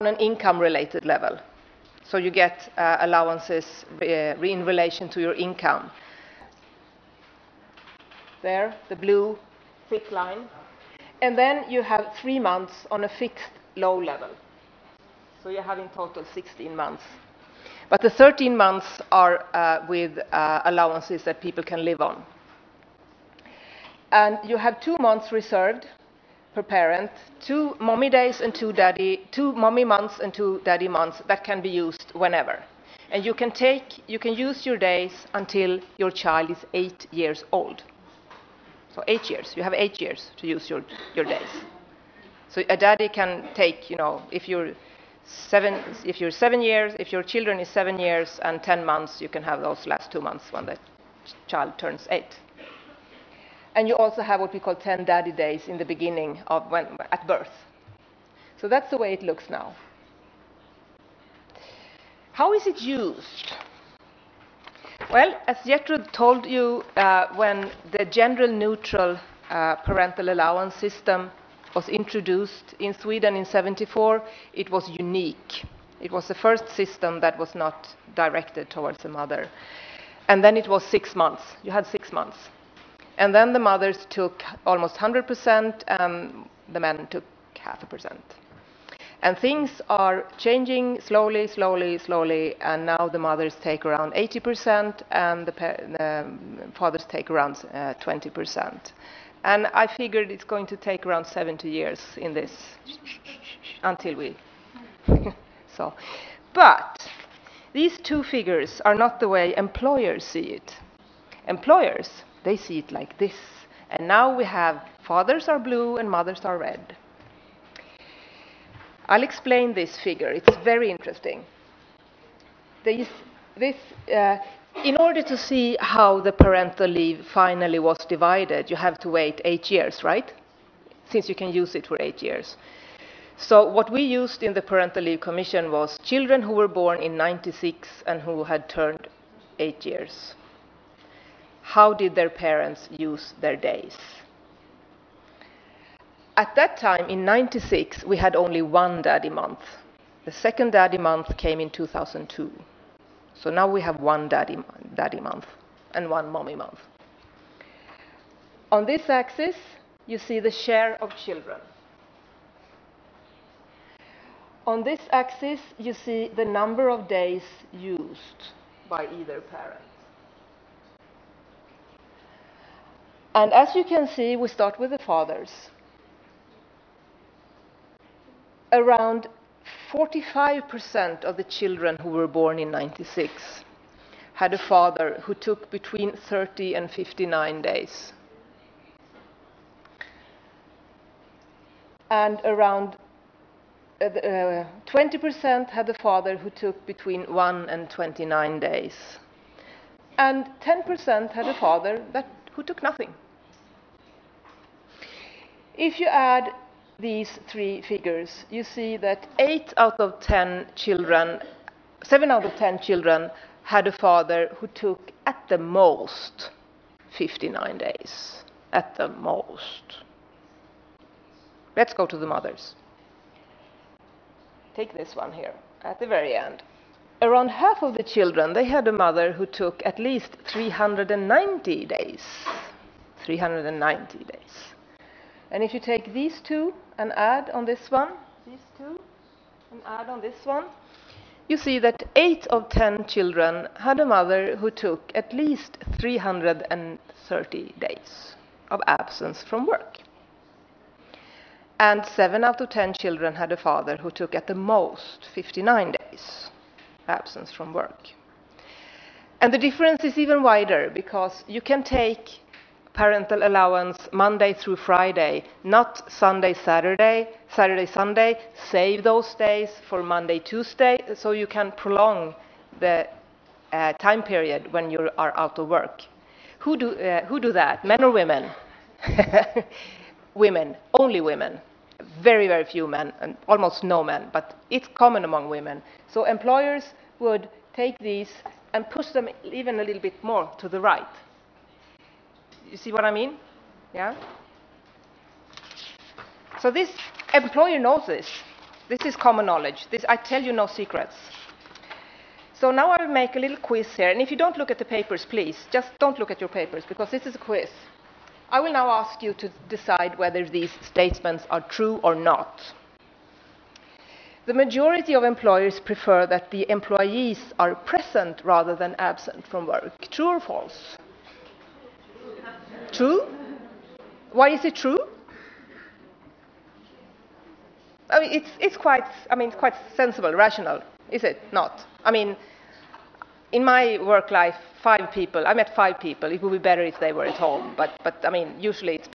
an income-related level. So you get allowances in relation to your income. There, the blue thick line. And then you have 3 months on a fixed low level. So you have in total 16 months. But the 13 months are with allowances that people can live on. And you have 2 months reserved per parent, 2 mommy days and 2 mommy months and 2 daddy months that can be used whenever. And you can use your days until your child is 8 years old. So 8 years, you have 8 years to use your days. So a daddy can take, if you're 7 years, if your children is 7 years and 10 months, you can have those last 2 months when the child turns 8. And you also have what we call 10 daddy days in the beginning of at birth. So that's the way it looks now. How is it used? Well, as Gertrud told you, when the gender-neutral parental allowance system was introduced in Sweden in '74, it was unique. It was the first system that was not directed towards the mother. And then it was 6 months. You had 6 months. And then the mothers took almost 100% and the men took 0.5%. And things are changing slowly, slowly, slowly, and now the mothers take around 80% and the fathers take around 20%. And I figured it's going to take around 70 years in this until we... So, but these two figures are not the way employers see it. Employers, they see it like this. And now we have fathers are blue and mothers are red. I'll explain this figure. It's very interesting. In order to see how the parental leave finally was divided, you have to wait 8 years, right? Since you can use it for 8 years. So what we used in the Parental Leave Commission was children who were born in '96 and who had turned 8 years. How did their parents use their days? At that time, in '96, we had only 1 daddy month. The second daddy month came in 2002. So now we have 1 daddy month and 1 mommy month. On this axis, you see the share of children. On this axis, you see the number of days used by either parent. And as you can see, we start with the fathers. Around 45% of the children who were born in '96 had a father who took between 30 and 59 days. And around 20% had a father who took between 1 and 29 days. And 10% had a father who took nothing. If you add these 3 figures, you see that 7 out of 10 children had a father who took at the most 59 days. At the most. Let's go to the mothers. Take this one here, at the very end. Around half of the children, they had a mother who took at least 390 days. 390 days. And if you take these 2 and add on this one, these 2, and add on this one, you see that 8 of 10 children had a mother who took at least 330 days of absence from work. And 7 out of 10 children had a father who took at the most 59 days absence from work. And the difference is even wider because you can take parental allowance Monday through Friday, not Sunday, Saturday, Saturday, Sunday. Save those days for Monday, Tuesday, so you can prolong the time period when you are out of work. Who do that? Men or women? Women, only women. Very, very few men, and almost no men, but it's common among women. So employers would take these and push them even a little bit more to the right. You see what I mean? Yeah? So this employer knows this. This is common knowledge. I tell you no secrets. So now I will make a little quiz here. And if you don't look at the papers, please, just don't look at your papers, because this is a quiz. I will now ask you to decide whether these statements are true or not. The majority of employers prefer that the employees are present rather than absent from work. True or false? True? Why is it true? I mean, it's quite sensible, rational, is it not? I mean, in my work life, I met 5 people. It would be better if they were at home, but I mean, usually it's